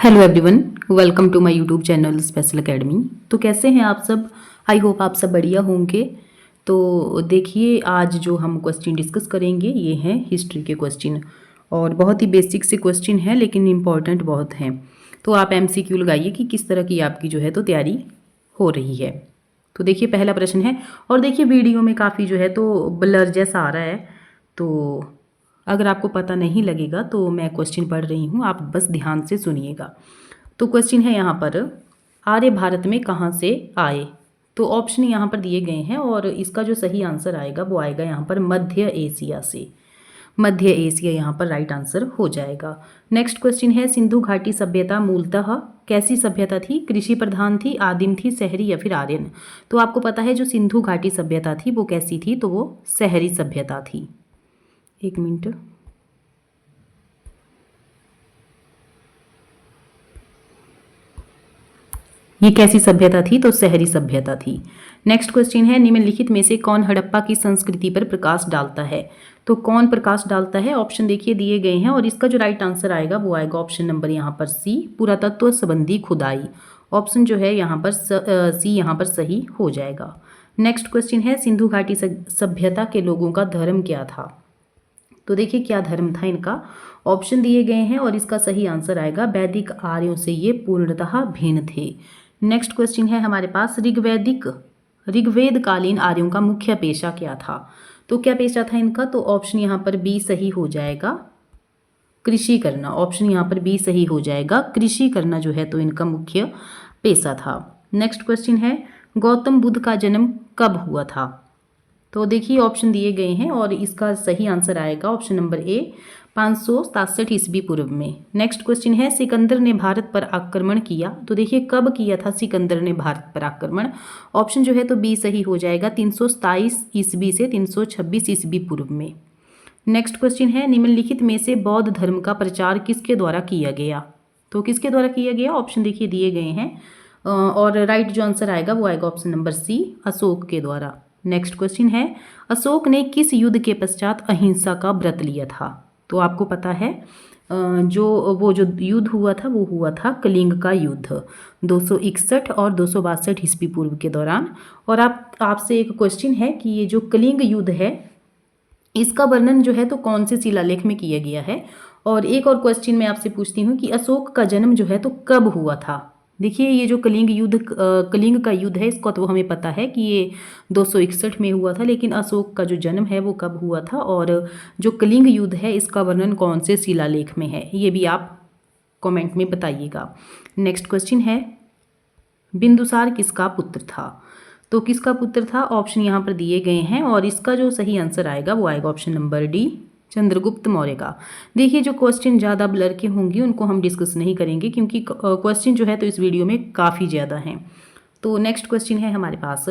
Hello everyone, welcome to my YouTube channel special academy. तो कैसे हैं आप सब? आई होप आप सब बढ़िया होंगे। तो देखिए, आज जो हम क्वेश्चन डिस्कस करेंगे ये हैं हिस्ट्री के क्वेश्चन, और बहुत ही बेसिक से क्वेश्चन हैं लेकिन इम्पॉर्टेंट बहुत हैं। तो आप एमसीक्यू लगाइए कि किस तरह की आपकी जो है तो तैयारी हो रही है। तो देखिए, पहला प्रश्न है, और देखिए वीडियो में काफ़ी जो है तो ब्लर जैसा आ रहा है, तो अगर आपको पता नहीं लगेगा तो मैं क्वेश्चन पढ़ रही हूँ, आप बस ध्यान से सुनिएगा। तो क्वेश्चन है यहाँ पर, आर्य भारत में कहाँ से आए? तो ऑप्शन यहाँ पर दिए गए हैं और इसका जो सही आंसर आएगा वो आएगा यहाँ पर मध्य एशिया से। मध्य एशिया यहाँ पर राइट आंसर हो जाएगा। नेक्स्ट क्वेश्चन है, सिंधु घाटी सभ्यता मूलतः कैसी सभ्यता थी? कृषि प्रधान थी, आदिम थी, शहरी या फिर आर्यन? तो आपको पता है जो सिंधु घाटी सभ्यता थी वो कैसी थी? तो वो शहरी सभ्यता थी। एक मिनट, ये कैसी सभ्यता थी? तो शहरी सभ्यता थी। नेक्स्ट क्वेश्चन है, निम्नलिखित में से कौन हड़प्पा की संस्कृति पर प्रकाश डालता है? तो कौन प्रकाश डालता है? ऑप्शन देखिए दिए गए हैं और इसका जो राइट आंसर आएगा वो आएगा ऑप्शन नंबर यहाँ पर सी, पुरातत्व संबंधी खुदाई। ऑप्शन जो है यहाँ पर सी यहाँ पर सही हो जाएगा। नेक्स्ट क्वेश्चन है, सिंधु घाटी सभ्यता के लोगों का धर्म क्या था? तो देखिए क्या धर्म था इनका? ऑप्शन दिए गए हैं और इसका सही आंसर आएगा वैदिक आर्यों से ये पूर्णतः भिन्न थे। नेक्स्ट क्वेश्चन है हमारे पास, ऋग्वेद कालीन आर्यों का मुख्य पेशा क्या था? तो क्या पेशा था इनका? तो ऑप्शन यहाँ पर बी सही हो जाएगा, कृषि करना। ऑप्शन यहाँ पर बी सही हो जाएगा, कृषि करना जो है तो इनका मुख्य पेशा था। नेक्स्ट क्वेश्चन है, गौतम बुद्ध का जन्म कब हुआ था? तो देखिए ऑप्शन दिए गए हैं और इसका सही आंसर आएगा ऑप्शन नंबर ए, 567 ईस्वी पूर्व में। नेक्स्ट क्वेश्चन है, सिकंदर ने भारत पर आक्रमण किया? तो देखिए कब किया था सिकंदर ने भारत पर आक्रमण? ऑप्शन जो है तो बी सही हो जाएगा, 327 ईस्वी से 326 ईस्वी पूर्व में। नेक्स्ट क्वेश्चन है, निम्नलिखित में से बौद्ध धर्म का प्रचार किसके द्वारा किया गया? तो किसके द्वारा किया गया? ऑप्शन देखिए दिए गए हैं और राइट जो आंसर आएगा वो आएगा ऑप्शन नंबर सी, अशोक के द्वारा। नेक्स्ट क्वेश्चन है, अशोक ने किस युद्ध के पश्चात अहिंसा का व्रत लिया था? तो आपको पता है जो युद्ध हुआ था वो हुआ था कलिंग का युद्ध, 261 और 262 ईस्वी पूर्व के दौरान। और आपसे एक क्वेश्चन है कि ये जो कलिंग युद्ध है इसका वर्णन जो है तो कौन से शिलालेख में किया गया है? और एक और क्वेश्चन मैं आपसे पूछती हूँ कि अशोक का जन्म जो है तो कब हुआ था? देखिए ये जो कलिंग का युद्ध है इसको तो हमें पता है कि ये 261 में हुआ था, लेकिन अशोक का जो जन्म है वो कब हुआ था और जो कलिंग युद्ध है इसका वर्णन कौन से शिलालेख में है, ये भी आप कमेंट में बताइएगा। नेक्स्ट क्वेश्चन है, बिंदुसार किसका पुत्र था? तो किसका पुत्र था? ऑप्शन यहाँ पर दिए गए हैं और इसका जो सही आंसर आएगा वो आएगा option number D, Chandragupta Maurya का। देखिए जो क्वेश्चन ज़्यादा ब्लर के होंगे उनको हम डिस्कस नहीं करेंगे क्योंकि क्वेश्चन जो है तो इस वीडियो में काफ़ी ज़्यादा हैं। तो नेक्स्ट क्वेश्चन है हमारे पास,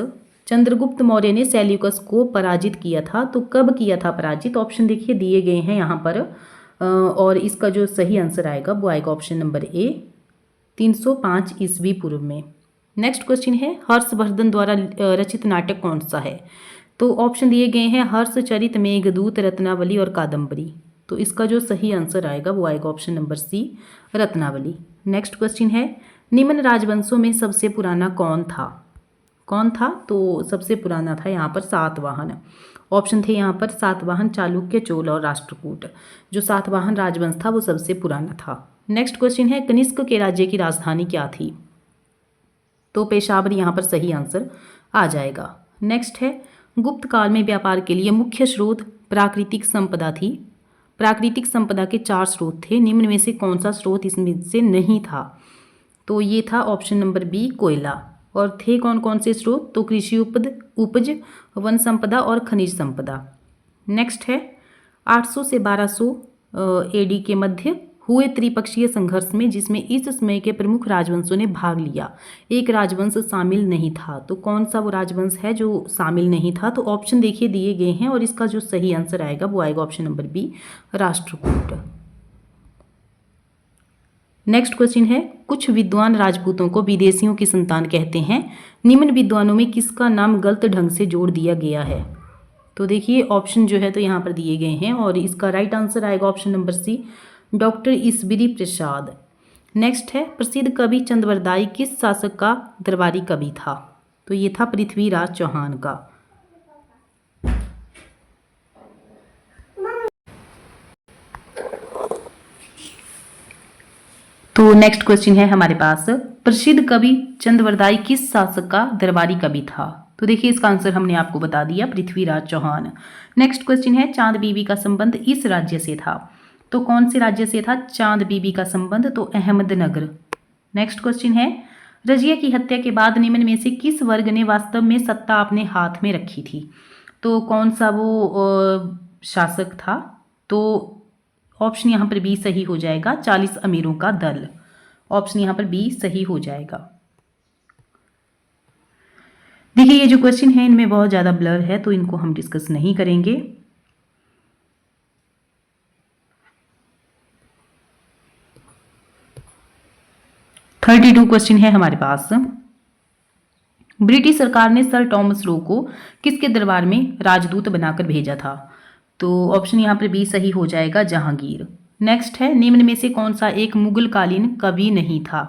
चंद्रगुप्त मौर्य ने सेल्यूकस को पराजित किया था, तो कब किया था पराजित? ऑप्शन देखिए दिए गए हैं यहाँ पर और इसका जो सही आंसर आएगा वो आएगा ऑप्शन नंबर ए, 305 ईस्वी पूर्व में। नेक्स्ट क्वेश्चन है, हर्षवर्धन द्वारा रचित नाटक कौन सा है? तो ऑप्शन दिए गए हैं हर्षचरित, मेघदूत, रत्नावली और कादम्बरी। तो इसका जो सही आंसर आएगा वो आएगा option number C, Ratnavali. Next question है, निम्न राजवंशों में सबसे पुराना कौन था? कौन था? तो सबसे पुराना था यहाँ पर सातवाहन। ऑप्शन थे यहाँ पर सातवाहन, चालुक्य, चोल और राष्ट्रकूट। जो सातवाहन राजवंश था वो सबसे पुराना था। नेक्स्ट क्वेश्चन है, कनिष्क के राज्य की राजधानी क्या थी? तो पेशावर यहाँ पर सही आंसर आ जाएगा। नेक्स्ट है, गुप्त काल में व्यापार के लिए मुख्य स्रोत प्राकृतिक संपदा थी। प्राकृतिक संपदा के 4 स्रोत थे, निम्न में से कौन सा स्रोत इसमें से नहीं था? तो ये था ऑप्शन नंबर बी, कोयला। और थे कौन कौन से स्रोत? तो कृषि उपज, वन संपदा और खनिज संपदा। नेक्स्ट है, 800 से 1200 एडी के मध्य हुए त्रिपक्षीय संघर्ष में जिसमें इस समय के प्रमुख राजवंशों ने भाग लिया, एक राजवंश शामिल नहीं था। तो कौन सा वो राजवंश है जो शामिल नहीं था? तो ऑप्शन देखिए दिए गए हैं और इसका जो सही आंसर आएगा वो आएगा option number B, Rashtrakuta. Next question है, कुछ विद्वान राजपूतों को विदेशियों की संतान कहते हैं, निम्न विद्वानों में किसका नाम गलत ढंग से जोड़ दिया गया है? तो देखिए ऑप्शन जो है तो यहाँ पर दिए गए हैं और इसका राइट आंसर आएगा ऑप्शन नंबर सी, डॉक्टर ईश्वरी प्रसाद। नेक्स्ट है प्रसिद्ध कवि चंद्रवरदाई किस शासक का दरबारी कवि था? तो ये था पृथ्वीराज चौहान का। तो नेक्स्ट क्वेश्चन है हमारे पास, प्रसिद्ध कवि चंद्रवरदाई किस शासक का दरबारी कवि था? तो देखिए इसका आंसर हमने आपको बता दिया, पृथ्वीराज चौहान। नेक्स्ट क्वेश्चन है, चांद बीबी का संबंध इस राज्य से था? तो कौन से राज्य से था चांद बीबी का संबंध? तो अहमदनगर। नेक्स्ट क्वेश्चन है, रजिया की हत्या के बाद निम्न में से किस वर्ग ने वास्तव में सत्ता अपने हाथ में रखी थी? तो कौन सा वो शासक था? तो ऑप्शन यहाँ पर बी सही हो जाएगा, 40 अमीरों का दल। ऑप्शन यहाँ पर बी सही हो जाएगा। देखिए ये जो क्वेश्चन है इनमें बहुत ज़्यादा ब्लर है तो इनको हम डिस्कस नहीं करेंगे। थर्टी 32 क्वेश्चन है हमारे पास, ब्रिटिश सरकार ने सर टॉमस रो को किसके दरबार में राजदूत बनाकर भेजा था? तो ऑप्शन यहाँ पर बी सही हो जाएगा, जहांगीर। नेक्स्ट है, निम्न में से कौन सा एक मुगल कालीन कवि नहीं था?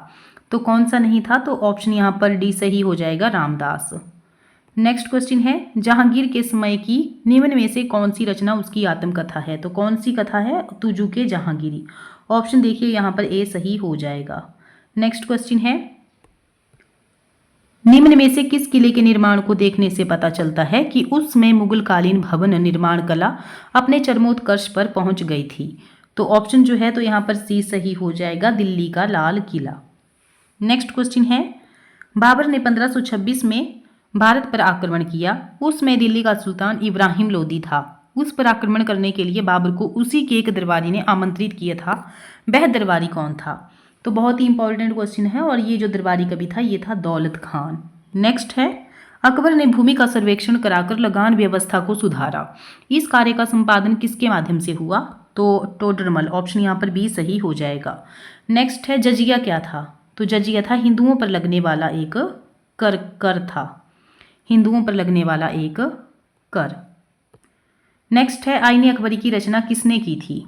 तो कौन सा नहीं था? तो ऑप्शन यहाँ पर डी सही हो जाएगा, रामदास। नेक्स्ट क्वेश्चन है, जहांगीर के समय की निम्न में से कौन सी रचना उसकी आत्मकथा है? तो कौन सी कथा है? तुजू के जहांगीरी। ऑप्शन देखिए यहाँ पर ए सही हो जाएगा। नेक्स्ट क्वेश्चन है, निम्न में से किस किले के निर्माण को देखने से पता चलता है कि उसमें मुगल कालीन भवन निर्माण कला अपने चरमोत्कर्ष पर पहुंच गई थी? तो ऑप्शन जो है तो यहाँ पर सी सही हो जाएगा, दिल्ली का लाल किला। नेक्स्ट क्वेश्चन है, बाबर ने 1526 में भारत पर आक्रमण किया, उसमें दिल्ली का सुल्तान इब्राहिम लोदी था। उस पर आक्रमण करने के लिए बाबर को उसी के एक दरबारी ने आमंत्रित किया था, वह दरबारी कौन था? तो बहुत ही इंपॉर्टेंट क्वेश्चन है और ये जो दरबारी कवि था ये था दौलत खान। नेक्स्ट है, अकबर ने भूमि का सर्वेक्षण कराकर लगान व्यवस्था को सुधारा, इस कार्य का संपादन किसके माध्यम से हुआ? तो टोडरमल। ऑप्शन यहाँ पर बी सही हो जाएगा। नेक्स्ट है, जजिया क्या था? तो जजिया था हिंदुओं पर लगने वाला एक कर था, हिंदुओं पर लगने वाला एक कर। नेक्स्ट है, आईने अकबरी की रचना किसने की थी?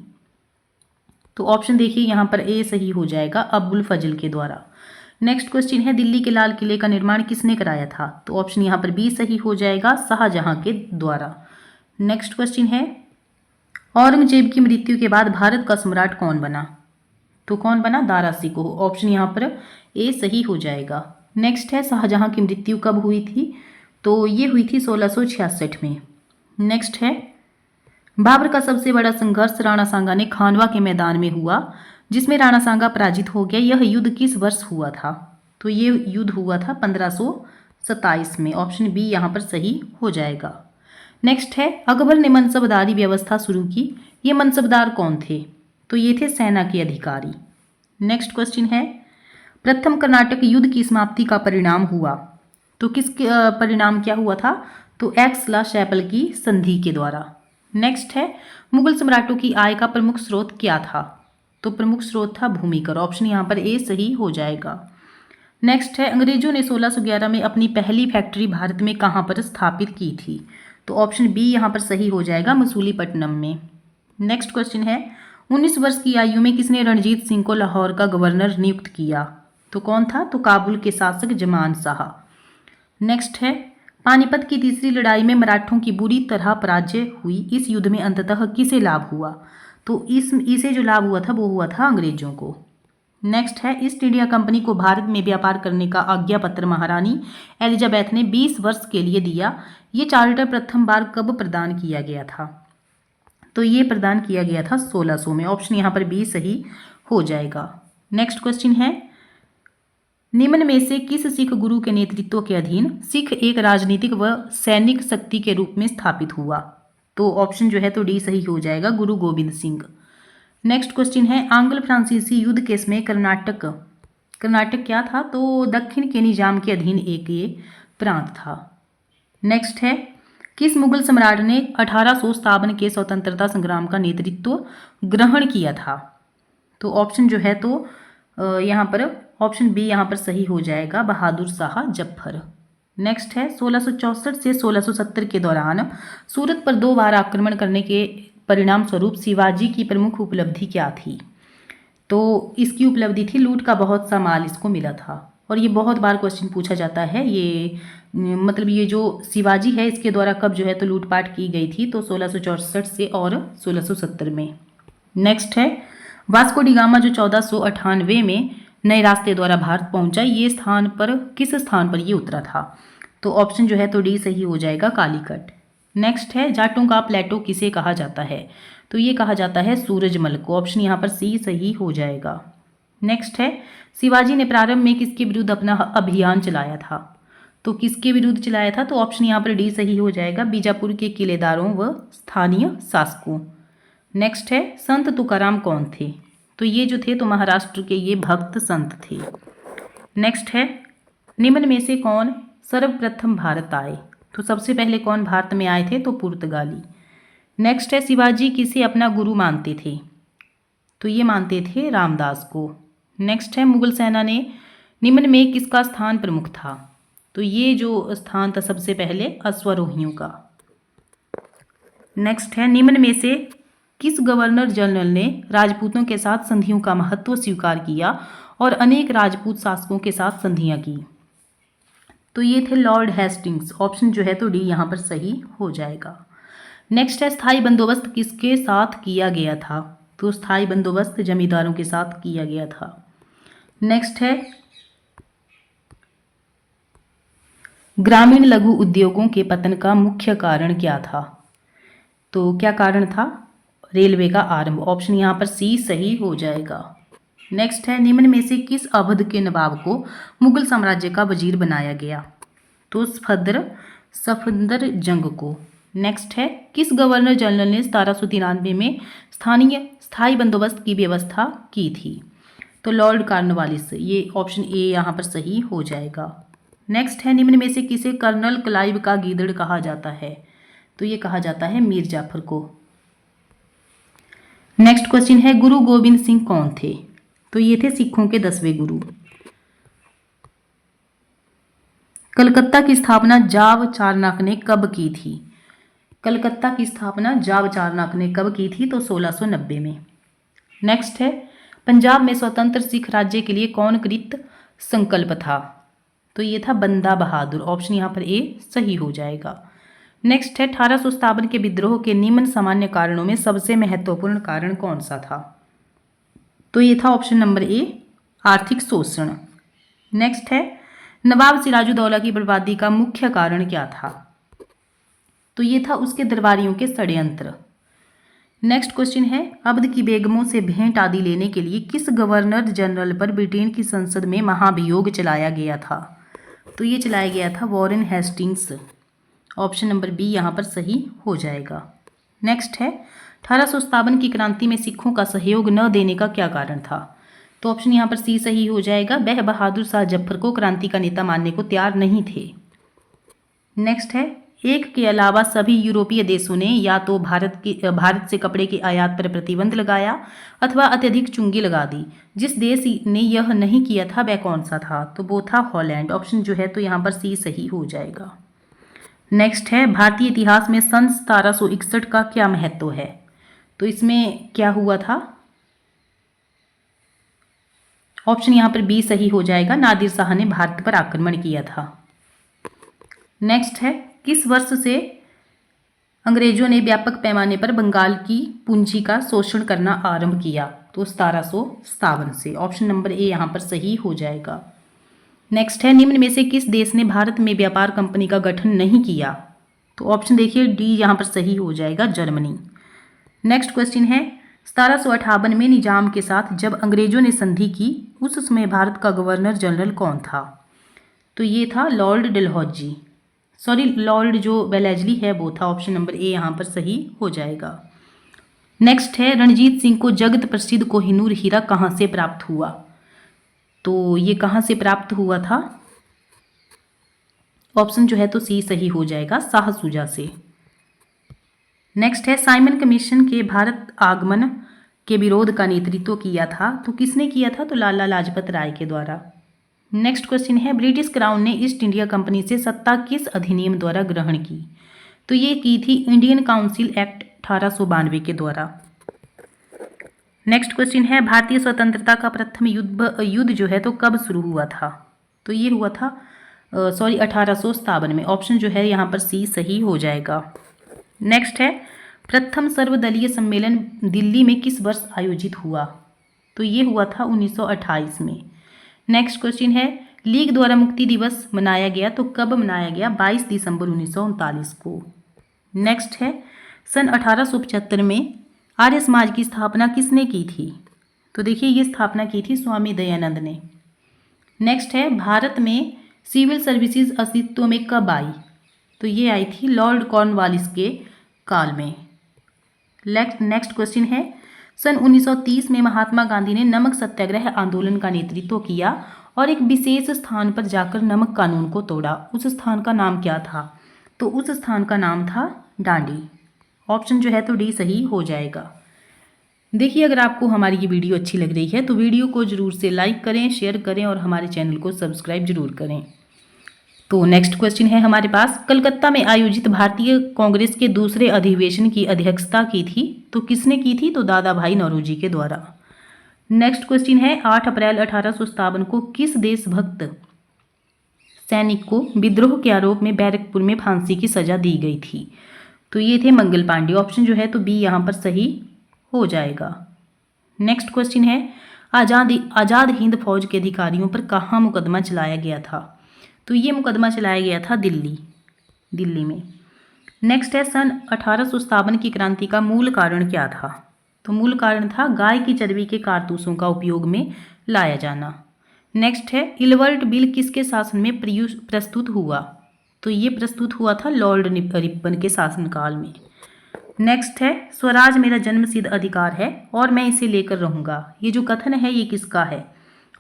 तो ऑप्शन देखिए यहाँ पर ए सही हो जाएगा, अबुल फजल के द्वारा। नेक्स्ट क्वेश्चन है, दिल्ली के लाल किले का निर्माण किसने कराया था? तो ऑप्शन यहाँ पर बी सही हो जाएगा, शाहजहां के द्वारा। नेक्स्ट क्वेश्चन है, औरंगजेब की मृत्यु के बाद भारत का सम्राट कौन बना? तो कौन बना? दारा सिकोह। ऑप्शन यहाँ पर ए सही हो जाएगा। नेक्स्ट है, शाहजहां की मृत्यु कब हुई थी? तो ये हुई थी 1666 में। नेक्स्ट है, बाबर का सबसे बड़ा संघर्ष राणा सांगा ने खानवा के मैदान में हुआ, जिसमें राणा सांगा पराजित हो गया, यह युद्ध किस वर्ष हुआ था? तो ये युद्ध हुआ था 1527 में। ऑप्शन बी यहाँ पर सही हो जाएगा। नेक्स्ट है, अकबर ने मनसबदारी व्यवस्था शुरू की, ये मनसबदार कौन थे? तो ये थे सेना के अधिकारी। नेक्स्ट क्वेश्चन है, प्रथम कर्नाटक युद्ध की समाप्ति का परिणाम हुआ, तो किस परिणाम क्या हुआ था? तो एक्स-ला शैपल की संधि के द्वारा। नेक्स्ट है, मुगल सम्राटों की आय का प्रमुख स्रोत क्या था? तो प्रमुख स्रोत था भूमिकर। ऑप्शन यहाँ पर ए सही हो जाएगा। नेक्स्ट है, अंग्रेजों ने 1611 में अपनी पहली फैक्ट्री भारत में कहाँ पर स्थापित की थी? तो ऑप्शन बी यहाँ पर सही हो जाएगा, मसूलीपट्टनम में। नेक्स्ट क्वेश्चन है, 19 वर्ष की आयु में किसने रणजीत सिंह को लाहौर का गवर्नर नियुक्त किया? तो कौन था? तो काबुल के शासक जमान शाह। नेक्स्ट है, पानीपत की तीसरी लड़ाई में मराठों की बुरी तरह पराजय हुई, इस युद्ध में अंततः किसे लाभ हुआ? तो इसे जो लाभ हुआ था वो हुआ था अंग्रेजों को। नेक्स्ट है, ईस्ट इंडिया कंपनी को भारत में व्यापार करने का आज्ञा पत्र महारानी एलिजाबेथ ने 20 वर्ष के लिए दिया, ये चार्टर प्रथम बार कब प्रदान किया गया था? तो ये प्रदान किया गया था 1600 में। ऑप्शन यहाँ पर बी सही हो जाएगा। नेक्स्ट क्वेश्चन है, निम्न में से किस सिख गुरु के नेतृत्व के अधीन सिख एक राजनीतिक व सैनिक शक्ति के रूप में स्थापित हुआ? तो ऑप्शन जो है तो डी सही हो जाएगा, गुरु गोविंद सिंह। नेक्स्ट क्वेश्चन है, आंग्ल फ्रांसीसी युद्ध के समय कर्नाटक क्या था? तो दक्षिण के निजाम के अधीन एक ये प्रांत था। नेक्स्ट है, किस मुगल सम्राट ने 1857 के स्वतंत्रता संग्राम का नेतृत्व ग्रहण किया था? तो ऑप्शन जो है तो यहाँ पर ऑप्शन बी यहाँ पर सही हो जाएगा, बहादुर शाह जफर। नेक्स्ट है, 1664 से 1670 के दौरान सूरत पर 2 बार आक्रमण करने के परिणाम स्वरूप शिवाजी की प्रमुख उपलब्धि क्या थी? तो इसकी उपलब्धि थी, लूट का बहुत सा माल इसको मिला था। और ये बहुत बार क्वेश्चन पूछा जाता है। ये मतलब ये जो शिवाजी है इसके द्वारा कब जो है तो लूटपाट की गई थी, तो 1664 से और 1670 में। नेक्स्ट है वास्को डी गामा जो 1498 में नए रास्ते द्वारा भारत पहुंचा, ये स्थान पर किस स्थान पर ये उतरा था? तो ऑप्शन जो है तो डी सही हो जाएगा, कालीकट। नेक्स्ट है जाटों का प्लेटो किसे कहा जाता है? तो ये कहा जाता है सूरजमल को। ऑप्शन यहाँ पर सी सही हो जाएगा। नेक्स्ट है शिवाजी ने प्रारंभ में किसके विरुद्ध अपना अभियान चलाया था? तो किसके विरुद्ध चलाया था? तो ऑप्शन यहाँ पर डी सही हो जाएगा, बीजापुर के किलेदारों व स्थानीय शासकों। नेक्स्ट है संत तुकाराम कौन थे? तो ये जो थे तो महाराष्ट्र के ये भक्त संत थे। नेक्स्ट है निम्न में से कौन सर्वप्रथम भारत आए? तो सबसे पहले कौन भारत में आए थे? तो पुर्तगाली। नेक्स्ट है शिवाजी किसे अपना गुरु मानते थे? तो ये मानते थे रामदास को। नेक्स्ट है मुगल सेना ने निम्न में किसका स्थान प्रमुख था? तो ये जो स्थान था सबसे पहले अश्वारोहियों का। नेक्स्ट है निम्न में से किस गवर्नर जनरल ने राजपूतों के साथ संधियों का महत्व स्वीकार किया और अनेक राजपूत शासकों के साथ संधियां की? तो ये थे लॉर्ड हेस्टिंग्स। ऑप्शन जो है तो डी यहाँ पर सही हो जाएगा। नेक्स्ट है स्थायी बंदोबस्त किसके साथ किया गया था? तो स्थायी बंदोबस्त जमींदारों के साथ किया गया था। नेक्स्ट है ग्रामीण लघु उद्योगों के पतन का मुख्य कारण क्या था? तो क्या कारण था? रेलवे का आरंभ। ऑप्शन यहाँ पर सी सही हो जाएगा। नेक्स्ट है निम्न में से किस अवध के नवाब को मुगल साम्राज्य का वजीर बनाया गया? तो सफदर जंग को। नेक्स्ट है किस गवर्नर जनरल ने 1793 में स्थायी बंदोबस्त की व्यवस्था की थी? तो लॉर्ड कॉर्नवालिस। ये ऑप्शन ए यहाँ पर सही हो जाएगा। नेक्स्ट है निम्न में से किसे कर्नल क्लाइव का गीदड़ कहा जाता है? तो ये कहा जाता है मीर जाफर को। नेक्स्ट क्वेश्चन है गुरु गोविंद सिंह कौन थे? तो ये थे सिखों के 10वें गुरु। कलकत्ता की स्थापना जाव चारनाक ने कब की थी? कलकत्ता की स्थापना जाव चारनाक ने कब की थी? तो 1690 में। नेक्स्ट है पंजाब में स्वतंत्र सिख राज्य के लिए कौन कृत संकल्प था? तो ये था बंदा बहादुर। ऑप्शन यहाँ पर ए सही हो जाएगा। नेक्स्ट है 1857 के विद्रोह के निम्न सामान्य कारणों में सबसे महत्वपूर्ण कारण कौन सा था? तो ये था ऑप्शन नंबर ए आर्थिक शोषण। नेक्स्ट है नवाब सिराजुद्दौला की बर्बादी का मुख्य कारण क्या था? तो ये था उसके दरबारियों के षड्यंत्र। नेक्स्ट क्वेश्चन है अवध की बेगमों से भेंट आदि लेने के लिए किस गवर्नर जनरल पर ब्रिटेन की संसद में महाभियोग चलाया गया था? तो ये चलाया गया था Warren Hastings. Option number B यहाँ पर सही हो जाएगा। नेक्स्ट है 1857 की क्रांति में सिखों का सहयोग न देने का क्या कारण था? तो ऑप्शन यहाँ पर सी सही हो जाएगा, वह बहादुर शाह जफर को क्रांति का नेता मानने को तैयार नहीं थे। नेक्स्ट है एक के अलावा सभी यूरोपीय देशों ने या तो भारत से कपड़े के आयात पर प्रतिबंध लगाया अथवा अत्यधिक चुंगी लगा दी। जिस देश ने यह नहीं किया था वह कौन सा था? तो वो था हॉलैंड। ऑप्शन जो है तो यहाँ पर सी सही हो जाएगा। नेक्स्ट है भारतीय इतिहास में सन 1761 का क्या महत्व है? तो इसमें क्या हुआ था? ऑप्शन यहाँ पर बी सही हो जाएगा, नादिर शाह ने भारत पर आक्रमण किया था। नेक्स्ट है किस वर्ष से अंग्रेजों ने व्यापक पैमाने पर बंगाल की पूंजी का शोषण करना आरंभ किया? तो 1757 से। ऑप्शन नंबर ए यहाँ पर सही हो जाएगा। नेक्स्ट है निम्न में से किस देश ने भारत में व्यापार कंपनी का गठन नहीं किया? तो ऑप्शन देखिए डी यहाँ पर सही हो जाएगा, जर्मनी। नेक्स्ट क्वेश्चन है 1758 में निजाम के साथ जब अंग्रेजों ने संधि की उस समय भारत का गवर्नर जनरल कौन था? तो ये था लॉर्ड डलहौजी, लॉर्ड जो वेलेस्ली है वो था। ऑप्शन नंबर ए यहाँ पर सही हो जाएगा। नेक्स्ट है रणजीत सिंह को जगत प्रसिद्ध कोहिनूर हीरा कहाँ से प्राप्त हुआ? तो ये कहाँ से प्राप्त हुआ था? ऑप्शन जो है तो सी सही हो जाएगा, शाहसूजा से। नेक्स्ट है साइमन कमीशन के भारत आगमन के विरोध का नेतृत्व किया था, तो किसने किया था? तो लाला लाजपत राय के द्वारा। नेक्स्ट क्वेश्चन है ब्रिटिश क्राउन ने ईस्ट इंडिया कंपनी से सत्ता किस अधिनियम द्वारा ग्रहण की? तो ये की थी इंडियन काउंसिल एक्ट 1892 के द्वारा। नेक्स्ट क्वेश्चन है भारतीय स्वतंत्रता का प्रथम युद्ध जो है तो कब शुरू हुआ था? तो ये हुआ था 1857 में। ऑप्शन जो है यहाँ पर सी सही हो जाएगा। नेक्स्ट है प्रथम सर्वदलीय सम्मेलन दिल्ली में किस वर्ष आयोजित हुआ? तो ये हुआ था 1928 में। नेक्स्ट क्वेश्चन है लीग द्वारा मुक्ति दिवस मनाया गया तो कब मनाया गया? 22 दिसंबर 1939 को। नेक्स्ट है सन 1875 में आर्य समाज की स्थापना किसने की थी? तो देखिए ये स्थापना की थी स्वामी दयानंद ने। नेक्स्ट है भारत में सिविल सर्विसेज अस्तित्व में कब आई? तो ये आई थी लॉर्ड कॉर्नवालिस के काल में। नेक्स्ट क्वेश्चन है सन 1930 में महात्मा गांधी ने नमक सत्याग्रह आंदोलन का नेतृत्व किया और एक विशेष स्थान पर जाकर नमक कानून को तोड़ा। उस स्थान का नाम क्या था? तो उस स्थान का नाम था डांडी। ऑप्शन जो है तो डी सही हो जाएगा। देखिए अगर आपको हमारी ये वीडियो अच्छी लग रही है तो वीडियो को ज़रूर से लाइक करें, शेयर करें और हमारे चैनल को सब्सक्राइब जरूर करें। तो नेक्स्ट क्वेश्चन है हमारे पास कलकत्ता में आयोजित भारतीय कांग्रेस के दूसरे अधिवेशन की अध्यक्षता की थी तो किसने की थी? तो दादा भाई नौरोजी के द्वारा। नेक्स्ट क्वेश्चन है 8 अप्रैल 1857 को किस देशभक्त सैनिक को विद्रोह के आरोप में बैरकपुर में फांसी की सजा दी गई थी? तो ये थे मंगल पांडे। ऑप्शन जो है तो बी यहाँ पर सही हो जाएगा। नेक्स्ट क्वेश्चन है आज़ाद हिंद फौज के अधिकारियों पर कहाँ मुकदमा चलाया गया था? तो ये मुकदमा चलाया गया था दिल्ली में। नेक्स्ट है सन 1857 की क्रांति का मूल कारण क्या था? तो मूल कारण था गाय की चर्बी के कारतूसों का उपयोग में लाया जाना। नेक्स्ट है इलवर्ट बिल किसके शासन में प्रस्तुत हुआ? तो ये प्रस्तुत हुआ था लॉर्ड रिपन के शासनकाल में। नेक्स्ट है स्वराज मेरा जन्मसिद्ध अधिकार है और मैं इसे लेकर रहूँगा। ये जो कथन है ये किसका है?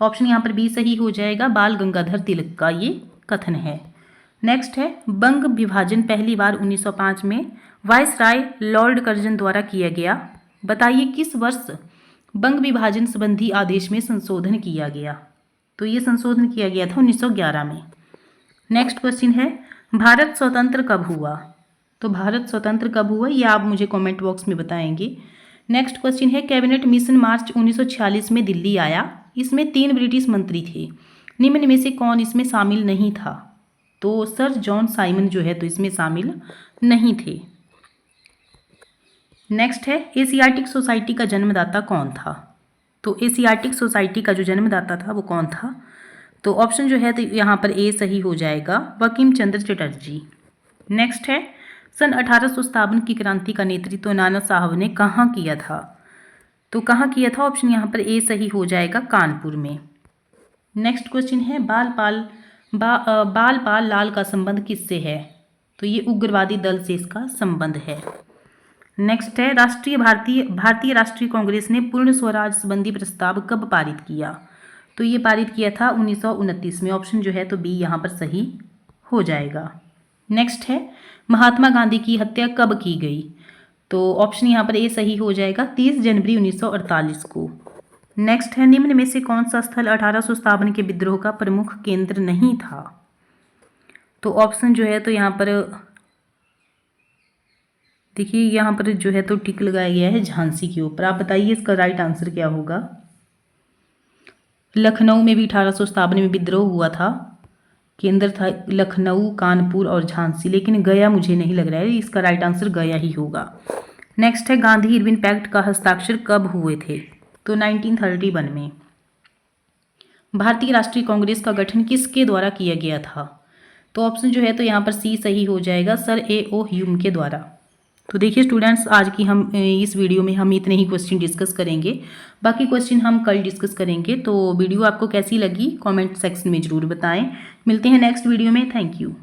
ऑप्शन यहाँ पर बी सही हो जाएगा, बाल गंगाधर तिलक का ये कथन है। नेक्स्ट है बंग विभाजन पहली बार 1905 में वायसराय लॉर्ड कर्जन द्वारा किया गया। बताइए किस वर्ष बंग विभाजन संबंधी आदेश में संशोधन किया गया? तो ये संशोधन किया गया था 1911 में। नेक्स्ट क्वेश्चन है भारत स्वतंत्र कब हुआ? तो भारत स्वतंत्र कब हुआ ये आप मुझे कमेंट बॉक्स में बताएंगे। नेक्स्ट क्वेश्चन है कैबिनेट मिशन मार्च 1946 में दिल्ली आया। इसमें 3 ब्रिटिश मंत्री थे, निम्न में से कौन इसमें शामिल नहीं था? तो सर जॉन साइमन जो है तो इसमें शामिल नहीं थे। नेक्स्ट है एशियाटिक सोसाइटी का जन्मदाता कौन था? तो एशियाटिक सोसाइटी का जो जन्मदाता था वो कौन था? तो ऑप्शन जो है तो यहाँ पर ए सही हो जाएगा, बंकिम चंद्र चटर्जी। नेक्स्ट है सन 1857 की क्रांति का नेतृत्व नाना साहब ने कहाँ किया था? तो कहाँ किया था? ऑप्शन यहाँ पर ए सही हो जाएगा, कानपुर में। नेक्स्ट क्वेश्चन है बाल पाल लाल का संबंध किससे है? तो ये उग्रवादी दल से इसका संबंध है। नेक्स्ट है भारतीय राष्ट्रीय कांग्रेस ने पूर्ण स्वराज संबंधी प्रस्ताव कब पारित किया? तो ये पारित किया था 1929 में। ऑप्शन जो है तो बी यहाँ पर सही हो जाएगा। नेक्स्ट है महात्मा गांधी की हत्या कब की गई? तो ऑप्शन यहाँ पर ए सही हो जाएगा, 30 जनवरी 1948 को। नेक्स्ट है निम्न में से कौन सा स्थल 1857 के विद्रोह का प्रमुख केंद्र नहीं था? तो ऑप्शन जो है तो यहाँ पर देखिए, यहाँ पर जो है तो टिक लगाया गया है झांसी के ऊपर। आप बताइए इसका राइट आंसर क्या होगा। लखनऊ में भी 1857 में विद्रोह हुआ था, केंद्र था लखनऊ, कानपुर और झांसी, लेकिन गया मुझे नहीं लग रहा है, इसका राइट आंसर गया ही होगा। नेक्स्ट है गांधी इरविन पैक्ट का हस्ताक्षर कब हुए थे? तो 1931 में। भारतीय राष्ट्रीय कांग्रेस का गठन किसके द्वारा किया गया था? तो ऑप्शन जो है तो यहाँ पर सी सही हो जाएगा, सर A.O. ह्यूम के द्वारा। तो देखिए स्टूडेंट्स, आज की हम इस वीडियो में हम इतने ही क्वेश्चन डिस्कस करेंगे, बाकी क्वेश्चन हम कल डिस्कस करेंगे। तो वीडियो आपको कैसी लगी कमेंट सेक्शन में ज़रूर बताएं। मिलते हैं नेक्स्ट वीडियो में। Thank you.